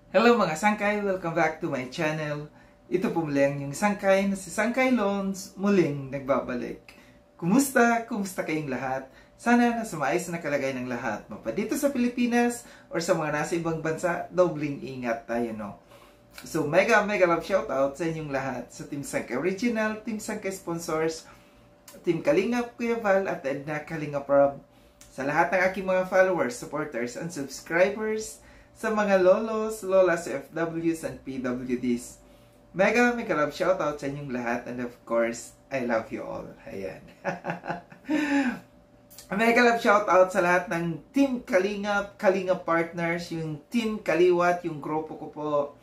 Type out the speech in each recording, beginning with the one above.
Hello mga sangkay! Welcome back to my channel. Ito po muli ang yung sangkay na si Sangkay Loans muling nagbabalik. Kumusta? Kumusta kayong lahat? Sana nasa maayos na kalagayan ng lahat. Mapa dito sa Pilipinas or sa mga nasa ibang bansa, dobling ingat tayo, no? So mega love shoutout sa inyong lahat. Sa Team Sangkay Original, Team Sangkay Sponsors, Team Kalingap, Kuya Val at Edna Kalingap Rob. Sa lahat ng aking mga followers, supporters, and subscribers, sa mga lolos, lolas, FWs, and PWDs. Mega love shoutout sa inyong lahat, and of course, I love you all. Ayan. Mega love shoutout sa lahat ng Team Kalingap, Kalingap Partners, yung Team Kaliwat, yung grupo ko po,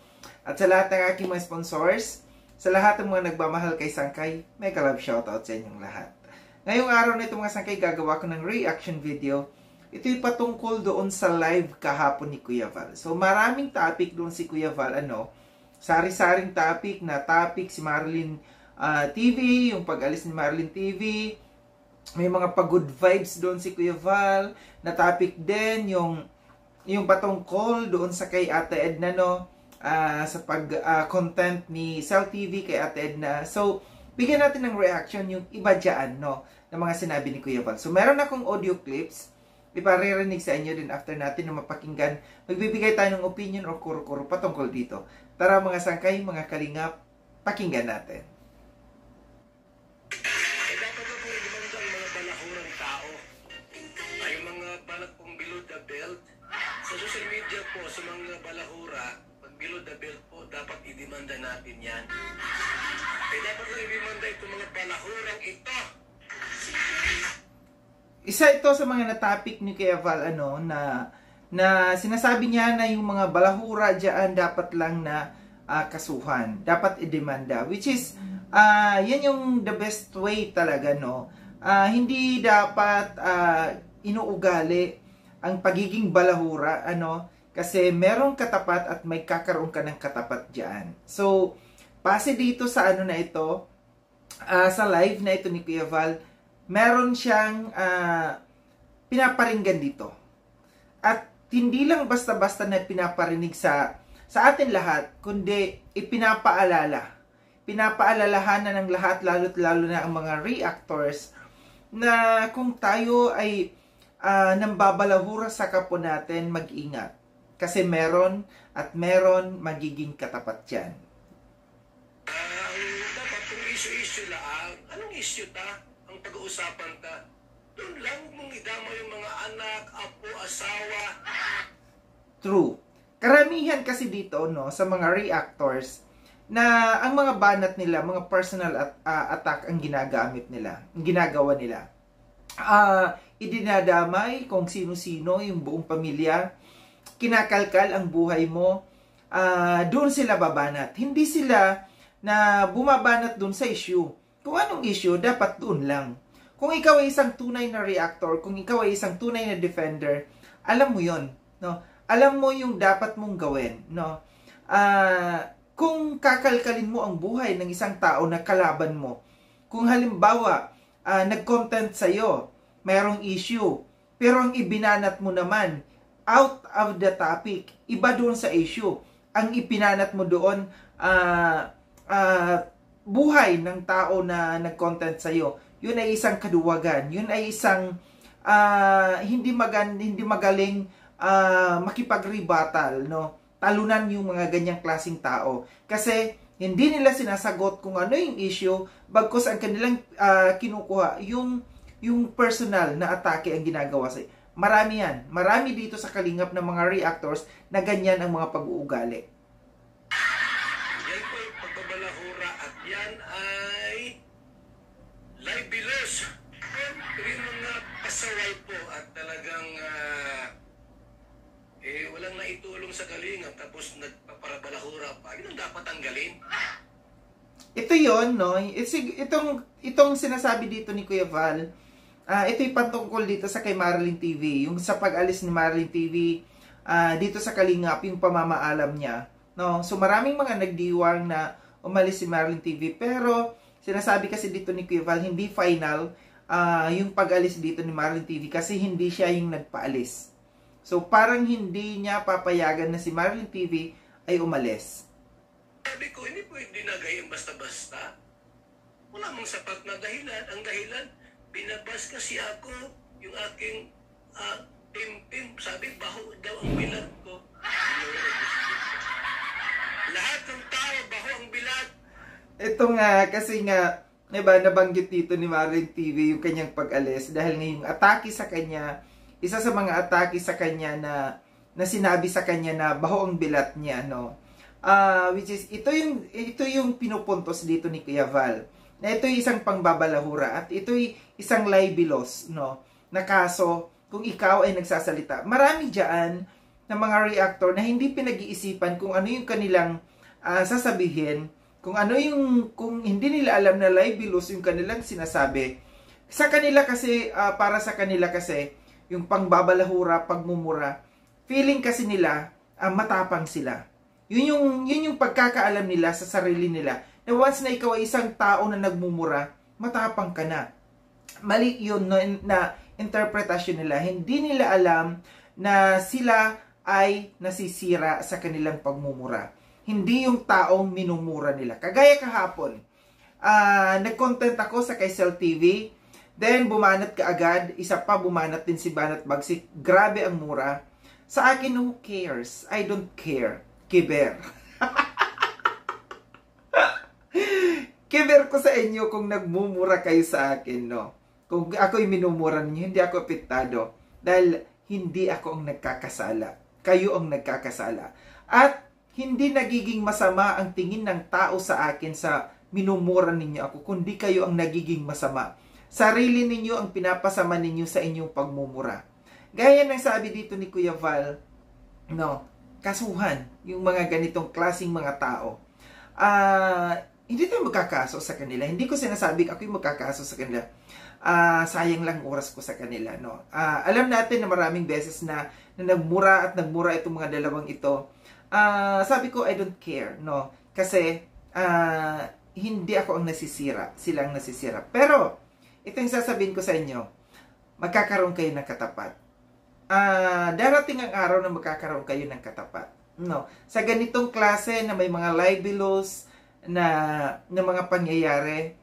at sa lahat ng aking mga sponsors, sa lahat ng mga nagmamahal kay Sangkay, mega love shoutout sa inyong lahat. Ngayong araw na ito mga Sangkay, gagawa ko ng reaction video. Ito'y patungkol doon sa live kahapon ni Kuya Val. So maraming topic doon si Kuya Val, sari-saring topic si Marilyn TV, yung pag-alis ni Marilyn TV. May mga pag-good vibes doon si Kuya Val na topic din, yung patungkol doon sa kay Ate Edna, sa pag-content ni Cell TV kay Ate Edna. So bigyan natin ng reaction yung iba dyan, ng mga sinabi ni Kuya Val. So meron akong audio clips, iparirinig sa inyo din after natin na mapakinggan. Magbibigay tayo ng opinion o kuro-kuro patungkol dito. Tara mga sangkay, mga kalingap, pakinggan natin. Dapat na po ibang mga balahurang tao ay mga balat pong below the belt. Sa social media po, sa mga balahura, pag below the belt po, dapat idemanda natin yan. Dapat lang idemanda itong mga balahurang ito. Isa ito sa mga na-topic ni Kuya Val, na sinasabi niya na yung mga balahura dyan dapat lang na kasuhan. Dapat idemanda. Which is, yan yung the best way talaga, hindi dapat inuugali ang pagiging balahura, kasi merong katapat at may kakaroon ka ng katapat dyan. So, base dito sa na ito, sa live na ito ni Kuya Val, meron siyang pinaparinggan dito. At hindi lang basta-basta na pinaparinig sa atin lahat, kundi ipinapaalala. Pinapaalalahanan ng lahat, lalo na ang mga reactors, na kung tayo ay nambabalahura sa kapwa natin, mag-ingat. Kasi meron magiging katapat yan. Dapat kung issue lang, anong issue ta? Ang pag-uusapan ka, doon lang mong idama yung mga anak, apo, asawa. True. Karamihan kasi dito, sa mga reactors, na ang mga banat nila, mga personal attack ang ginagamit nila, ang ginagawa nila. Idinadamay kung sino-sino, yung buong pamilya, kinakalkal ang buhay mo, doon sila babanat. Hindi sila na bumabanat doon sa issue. Kung anong issue, dapat doon lang. Kung ikaw ay isang tunay na reactor, kung ikaw ay isang tunay na defender, alam mo yon, Alam mo yung dapat mong gawin, Kung kakalkalin mo ang buhay ng isang tao na kalaban mo, kung halimbawa, nag-content sa'yo, mayroong issue, pero ang ibinanat mo naman, out of the topic, iba doon sa issue. Ang ipinanat mo doon, buhay ng tao na nag-content sa'yo, yun ay isang kaduwagan, yun ay isang hindi magaling makipag-rebuttal, talunan yung mga ganyang klaseng tao. Kasi hindi nila sinasagot kung ano yung issue, bagkus ang kanilang kinukuha, yung personal na atake ang ginagawa sa'yo. Marami yan. Marami dito sa kalingap ng mga reactors na ganyan ang mga pag-uugali. Yan po yung pagbabalahura at yan ay libelos. Pero yung mga pasaway po at talagang walang naitulong sa kalingap tapos nagpaparabalahura pa, yun ang dapat tanggalin. Ito yon, itong sinasabi dito ni Kuya Val, ito'y patungkol dito sa kay Marilyn TV, yung sa pag-alis ni Marilyn TV dito sa kalingap, yung pamamaalam niya. So maraming mga nagdiwang na umalis si Marilyn TV, pero sinasabi kasi dito ni Kuya Val, hindi final yung pag-alis dito ni Marilyn TV kasi hindi siya yung nagpaalis. So parang hindi niya papayagan na si Marilyn TV ay umalis. Sabi ko, hindi pwede nagayang basta-basta. Wala mang sapat na dahilan. Ang dahilan, binabas kasi ako, yung aking pim-pim. Sabi, baho daw ang bilat ko. Lahat ng tao, baho ang bilat. Ito nga, kasi nga, diba, nabanggit dito ni Maring TV yung kanyang pag-alis dahil ngayong atake sa kanya, isa sa mga atake sa kanya na sinabi sa kanya na baho ang bilat niya, no? Which is, ito yung pinupuntos dito ni Kuya Val. Na ito yung isang pangbabalahura at ito yung isang libelous, no? Na kaso, kung ikaw ay nagsasalita. Marami dyan na mga reactor na hindi pinag-iisipan kung ano yung kanilang sasabihin, kung hindi nila alam na libelous yung kanilang sinasabi. Sa kanila kasi, para sa kanila kasi, yung pangbabalahura, pagmumura, feeling kasi nila, matapang sila. Yun yung pagkakaalam nila sa sarili nila. Na once na ikaw ay isang tao na nagmumura, matapang ka na. Mali yun na interpretasyon nila. Hindi nila alam na sila ay nasisira sa kanilang pagmumura. Hindi yung taong minumura nila. Kagaya kahapon, nag-content ako sa Kaisel TV, then bumanat ka agad, isa pa bumanat din si Banat Bagsik, grabe ang mura. Sa akin, who cares? I don't care. Kiber. Kiber ko sa inyo kung nagmumura kayo sa akin, no? Kung ako'y minumura ninyo, hindi ako apektado. Dahil hindi ako ang nagkakasala. Kayo ang nagkakasala. At hindi nagiging masama ang tingin ng tao sa akin sa minumura ninyo ako, kundi kayo ang nagiging masama. Sarili ninyo ang pinapasama ninyo sa inyong pagmumura. Gaya ng sabi dito ni Kuya Val, no? Kasuhan yung mga ganitong klaseng mga tao. Hindi tayo magkakaso sa kanila. Hindi ko sinasabing ako'y magkakaso sa kanila. Sayang lang oras ko sa kanila, no? Alam natin na maraming beses na nagmura at nagmura itong mga dalawang ito. Sabi ko, I don't care, no? Kasi hindi ako ang nasisira. Sila ang nasisira. Pero, ito yung sasabihin ko sa inyo, magkakaroon kayo ng katapat. Darating ang araw na magkakaroon kayo ng katapat. No? Sa ganitong klase na may mga libelous na mga pangyayari,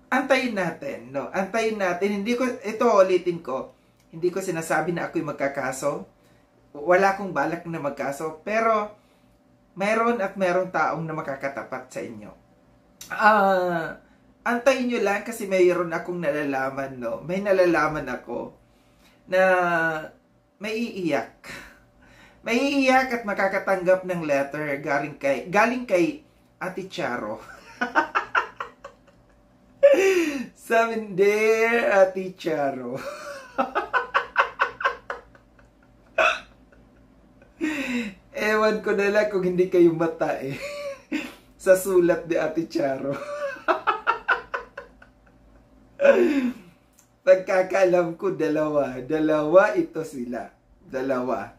antayin natin. No? Antayin natin. Ito ulitin ko, hindi ko sinasabi na ako'y magkakaso. Wala akong balak na magkaso. Pero, mayroon at mayroong taong na makakatapat sa inyo. Antayin nyo lang kasi mayroon akong nalalaman. No? May nalalaman ako na may iiyak. May iiyak at makakatanggap ng letter galing kay Ate Charo. Sabi, Dear Ate Charo. Ewan ko na lang kung hindi kayo mata sa sulat ni Ate Charo. Pagkakaalam ko, dalawa ito sila. Dalawa.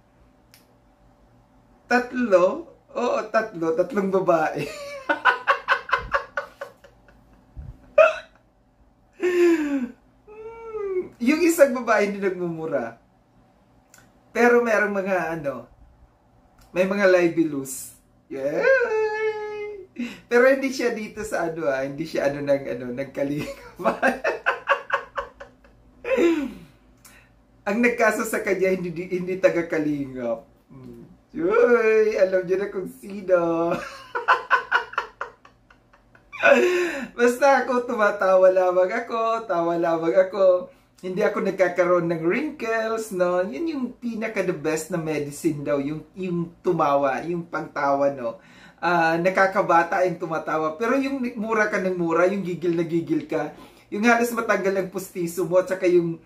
Tatlo? Oo, tatlong babae. Yung isang babae hindi nagmumura. Pero merong mga may mga libelous. Yay! Pero hindi siya dito sa hindi siya nagkalingap. Ang nagkaso sa kanya hindi taga-kalingap. Uy, alam niyo na kung sino. Basta ako tawa lamang ako. Hindi ako nagkakaroon ng wrinkles, no? Yun yung pinaka the best na medicine daw, yung tumawa, yung pagtawa, no? Nakakabata yung tumatawa. Pero yung mura ka ng mura, yung gigil na gigil ka, yung halos matanggal ang pustiso mo, at saka yung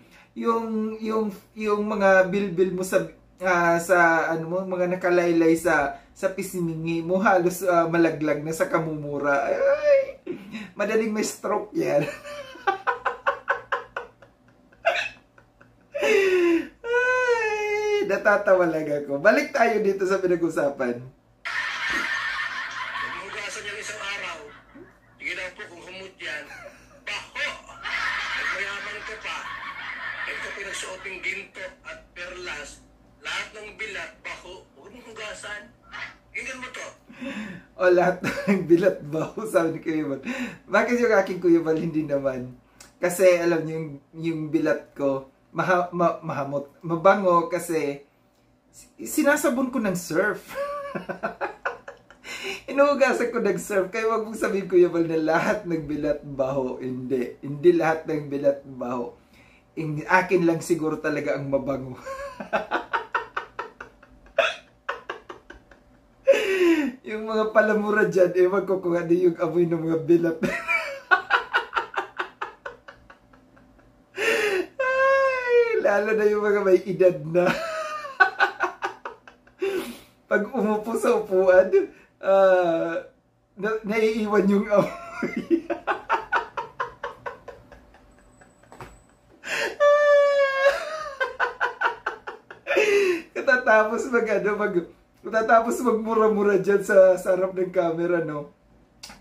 mga bilbil mo sa mga nakalaylay sa pisngi mo, halos malaglag na sa kamumura. Ay, madaling may stroke yan. Ay, natatawa lang ako. Balik tayo dito sa pinag-usapan. Hugasan niyang isang araw. Tignan po kung humut yan. Baho! Nagmayaman ko pa. Ito pinagsuoting ginto at perlas. Lahat ng bilat, baho. Huwag mong hugasan. O lahat ng bilat baho, sabi ni Kuya Bal. Bakit yung aking Kuya Bal hindi naman? Kasi alam niyo yung bilat ko, mabango kasi sinasabon ko ng surf. Inuugasan ko ng surf. Kaya wag mong sabihin, Kuya Bal, na lahat ng bilat baho. Hindi. Hindi lahat ng bilat baho. Akin lang siguro talaga ang mabango. Yung mga palamura dyan, ewan ko kung ano yung amoy ng mga bilat. Ay, lalo na yung mga may edad na. Pag umupo sa upuan, naiiwan yung amoy. Katatapos magmura-mura dyan sa sarap ng camera, no?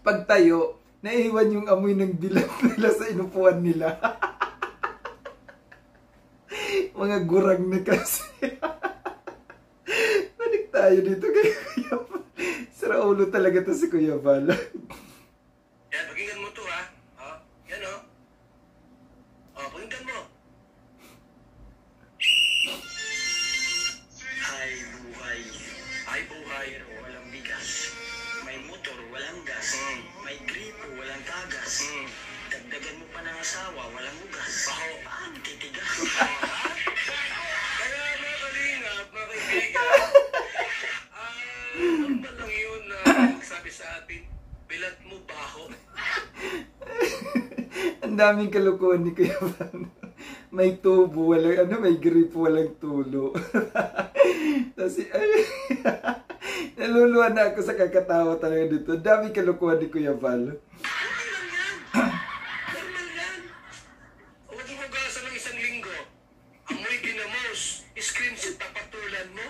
Pagtayo, naiiwan yung amoy ng bilat nila sa inupuan nila. Mga gurang na kasi. Balik tayo dito kay Kuya Bal. Sira ulo talaga to si Kuya Bal. Yan, pakinggan mo to ha. Oh, yan oh. Oh, pakinggan mo. Hay buhay. Hay buhay. Pero walang bigas. May motor, walang gas. May gripo, walang tagas. Dagdagan mo pa ng asawa, walang ugas. Baho. Paano titigas? Kaya mga kalingap, mga kaibigan, ano ba lang yun na sabi sa atin, bilat mo baho. Ang daming kalukuhan ni Kuya Bal. May tubo, walang may gripo, walang tulo. Tapos, naluluhan na ako sa kakatawa talaga dito. Ang daming kalukuhan ni Kuya Bal. Okay lang yan. Normal yan. Huwag mo hugasan ng isang linggo. Amoy ginamos. Screenshot papatulan mo.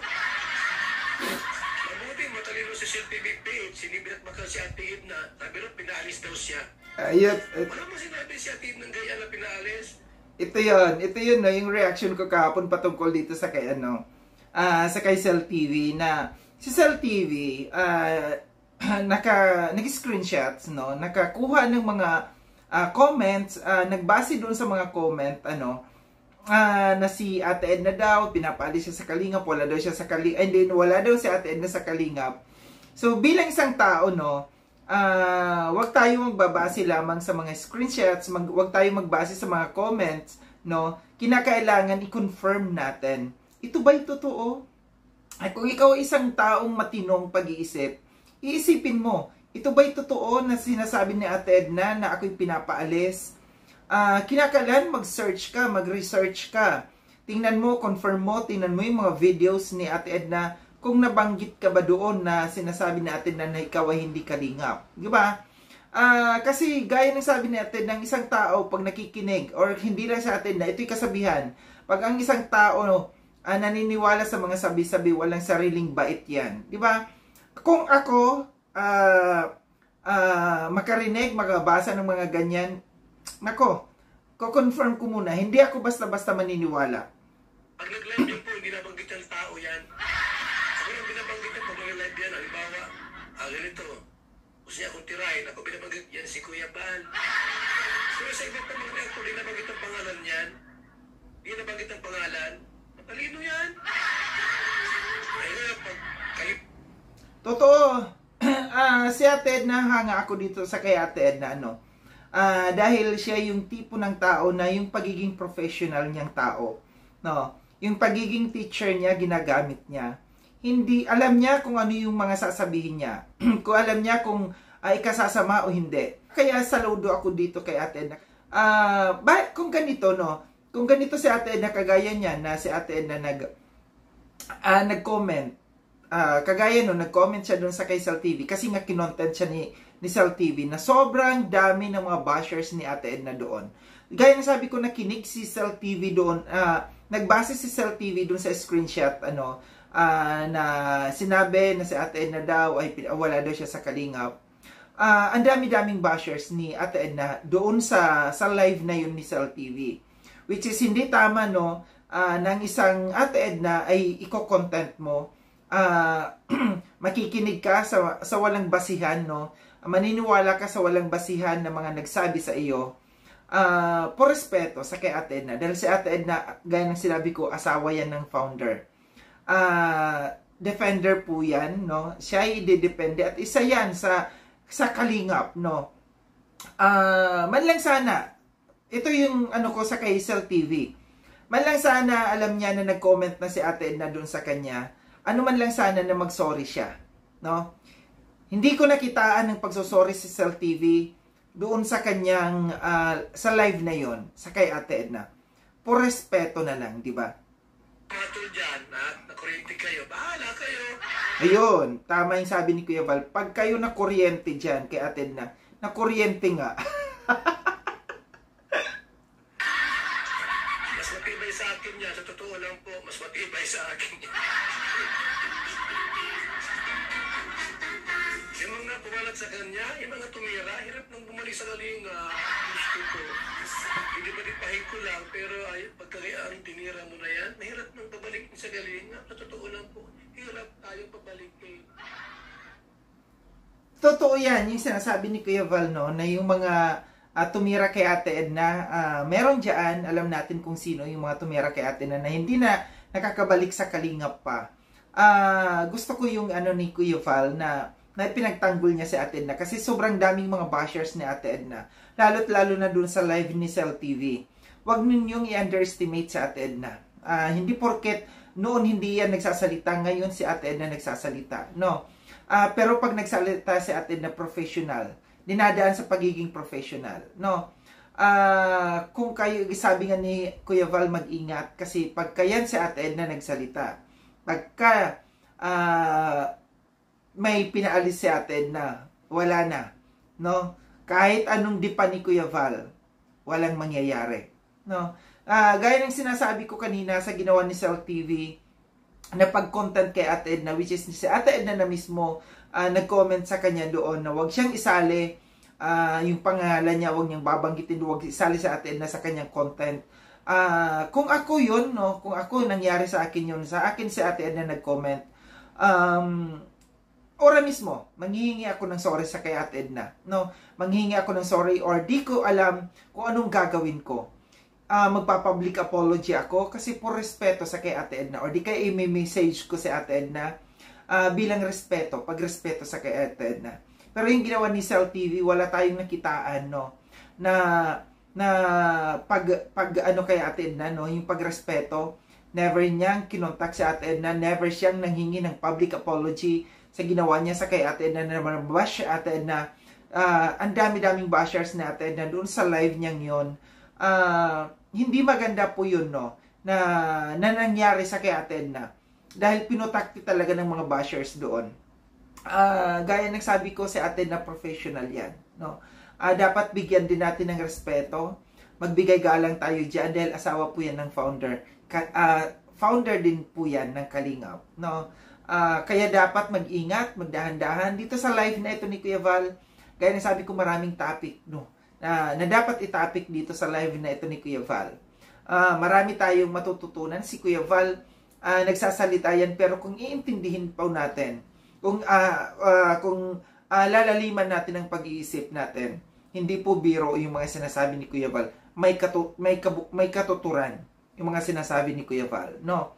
Mabuti matalino si Sir PBP. Sinibilat makal si Ate Edna. Sabi rin, pinaalis daw siya. Ayun. Wala mo sinabi si Ate Edna ng gaya na pinaalis. Ito yun, no, yung reaction ko kahapon patungkol dito sa kay sa kay Cell TV na si Cell TV nag-screenshots, no, nakakuha ng mga comments, nagbase doon sa mga comment na si Ate Edna daw pinapaalis siya sa Kalingap, wala daw siya sa Kalingap, and then wala daw si Ate Edna sa Kalingap. So bilang isang tao, no, wag tayo magbabase lamang sa mga screenshots, wag tayo magbase sa mga comments, no? Kinakailangan i-confirm natin. Ito ba'y totoo? Ay, kung ikaw isang taong matinong pag-iisip, iisipin mo, ito ba'y totoo na sinasabi ni Ate Edna na ako'y pinapaalis? Kinakailangan mag-search ka, mag-research ka. Tingnan mo, confirm mo, tingnan mo yung mga videos ni Ate Edna kung nabanggit ka ba doon na sinasabi natin na ikaw ay hindi kalingap. Di ba? Kasi gaya ng sabi natin ng isang tao pag nakikinig, or hindi lang sa atin na ito'y kasabihan, pag ang isang tao naniniwala sa mga sabi-sabi, walang sariling bait yan. Di ba? Kung ako makarinig, makabasa ng mga ganyan, nako, ko-confirm ko muna, hindi ako basta-basta maniniwala. Pag nag-live yun po, hindi nabanggit ang tao yan. Ako yung binabanggit yan pag mag-live yan. Halimbawa, ganito. Gusto niya akong tirahin. Ako binabanggit yan si Kuya Bal. Pero sa iba pa mga reactor, hindi nabanggit ang pangalan yan. Hindi nabanggit ang pangalan. Matalino yan. Ay, pag kayo... Totoo. Si Ate Edna, hanga ako dito sa kay Ate Edna, dahil siya yung tipo ng tao na yung pagiging professional niyang tao. No? Yung pagiging teacher niya, ginagamit niya. Hindi, alam niya kung ano yung mga sasabihin niya. Kung alam niya kung ikasasama o hindi. Kaya saludo ako dito kay Ate Edna. Kung ganito, no? Kung ganito si Ate Edna, kagaya niya na si Ate Edna nag-comment. Kagaya no, nag-comment siya doon sa kay Cell TV kasi nga kinontent siya ni Cell TV na sobrang dami ng mga bashers ni Ate Edna doon. Gaya ng sabi ko, nakinig si Cell TV doon, nagbase si Cell TV doon sa screenshot, na sinabi na si Ate Edna daw ay wala daw siya sa Kalingap. Ang dami-daming bashers ni Ate Edna doon sa live na yun ni Cell TV. Which is hindi tama, no, ng isang Ate Edna ay i-content mo makikinig ka sa walang basihan, no? Maniniwala ka sa walang basihan na mga nagsabi sa iyo, por respeto sa kay Ate Edna. Dahil si Ate Edna, gaya ng sinabi ko, asawa yan ng founder. Defender po yan, no? Siya ay idedepende at isa yan sa kalingap, no? Man lang sana, ito yung ano ko sa kay Hazel TV. Man lang sana alam niya na nag-comment na si Ate Edna doon sa kanya. Ano man lang sana na mag-sorry siya, no? Hindi ko nakitaan ng pagsosorry si Hazel TV doon sa kanyang sa live na yon sa kay Ate Edna. Por respeto na lang, di ba? Matol dyan, nakuryente kayo, bahala kayo. Ayun, tama yung sabi ni Kuya Val. Pag kayo na kuryente dyan kay Ate Edna, na kuryente nga. Mas matibay sa akin niya, sa totoo lang po, mas matibay sa akin niya. Yung mga pumalat sa kanya, yung mga tumira, hirap nang bumalik sa galinga. Gusto ko. Hindi ba dipahin ko lang, pero ay, pagkakayaan tinira mo na yan, mahirap nang babalik sa galinga. Sa totoo lang po, hirap tayong pabalikin. Totoo yan, yung sinasabi ni Kuya Val, no, na yung mga tumira kay Ate Edna, meron dyan, alam natin kung sino yung mga tumira kay Ate Edna na hindi na nakakabalik sa kalingap pa. Gusto ko yung ano ni Kuya Val na pinagtanggol niya si Ate Edna kasi sobrang daming mga bashers ni Ate Edna. Lalo't lalo na dun sa live ni Hazel TV. Huwag ninyong i-underestimate si Ate Edna. Hindi porket noon hindi yan nagsasalita, ngayon si Ate Edna nagsasalita. No. Pero pag nagsalita si Ate Edna professional, dinadaan sa pagiging professional. No. Kung kayo, sabi nga ni Kuya Val, mag-ingat kasi pagka yan si Ate Edna nagsalita, pagka may pinaalis si Ate Edna, wala na, no? Kahit anong dipa ni Kuya Val, walang mangyayari, no? Gaya ng sinasabi ko kanina sa ginawa ni Hazel TV, na pag-content kay Ate Edna, which is si Ate Edna na mismo, nag-comment sa kanya doon na wag siyang isali, yung pangalan niya, wag niyang babanggitin, wag isali sa Ate Edna sa kanyang content. Kung ako yun, no? Kung ako nangyari sa akin yun, sa akin si Ate Edna nag-comment, ora mismo, manghihingi ako ng sorry sa kay Ate Edna. No? Manghihingi ako ng sorry or di ko alam kung anong gagawin ko. Magpa-public apology ako kasi por respeto sa kay Ate Edna or di kaya may message ko sa Ate Edna bilang respeto, pagrespeto sa kay Ate Edna. Pero yung ginawa ni Hazel TV, wala tayong nakitaan, no? Na pag ano kay Ate Edna, no? Yung pagrespeto, never niyang kinontak si Ate Edna, never siyang nanghingi ng public apology sa ginawa niya sa kay Ate Edna na naman bash Ate Edna. Ang dami-daming bashers na Ate Edna doon sa live niyang yon. Hindi maganda po yun, no, na nangyari sa kay Ate Edna dahil pinutakti talaga ng mga bashers doon. Gaya ng sabi ko, si Ate Edna professional yan, no? Dapat bigyan din natin ng respeto, magbigay galang tayo dyan dahil asawa po yan ng founder. Founder din po yan ng Kalingap, no? Kaya dapat mag-ingat, magdahan-dahan. Dito sa live na ito ni Kuya Val, gaya na sabi ko, maraming topic, no? Na dapat i-topic dito sa live na ito ni Kuya Val. Marami tayong matututunan. Si Kuya Val, nagsasalita yan, pero kung iintindihin pa natin, kung lalaliman natin ang pag-iisip natin, hindi po biro yung mga sinasabi ni Kuya Val. May katuturan yung mga sinasabi ni Kuya Val, no?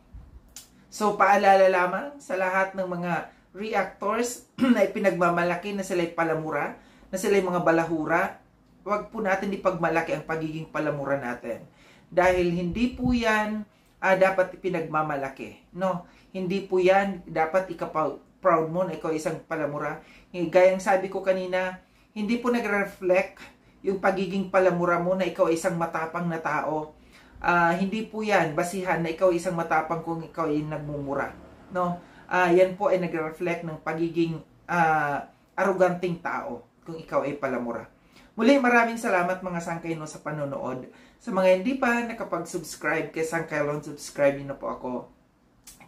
So, paalala lamang sa lahat ng mga reactors na ipinagmamalaki na sila'y palamura, na sila'y mga balahura, huwag po natin ipagmalaki ang pagiging palamura natin. Dahil hindi po yan dapat ipinagmamalaki, no? Hindi po yan dapat ikaproud mo na ikaw isang palamura. Gaya ng sabi ko kanina, hindi po nagre-reflect yung pagiging palamura mo na ikaw isang matapang na tao. Hindi po yan basihan na ikaw isang matapang kung ikaw ay nagmumura, no? Yan po ay nagre-reflect ng pagiging arroganting tao kung ikaw ay palamura. Muli, maraming salamat mga sangkayno sa panonood. Sa mga hindi pa nakapag-subscribe kay Sangkaylon, subscribe niyo na po ako.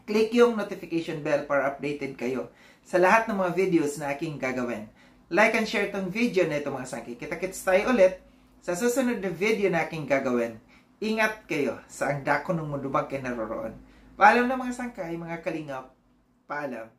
Click yung notification bell para updated kayo sa lahat ng mga videos na aking gagawin. Like and share tong video na ito mga sangkay. Kita-kits tayo ulit sa susunod na video na aking gagawin. Ingat kayo sa ang dako ng mundo bang kayo naroroon. Paalam na mga sangkay, mga kalingap. Paalam.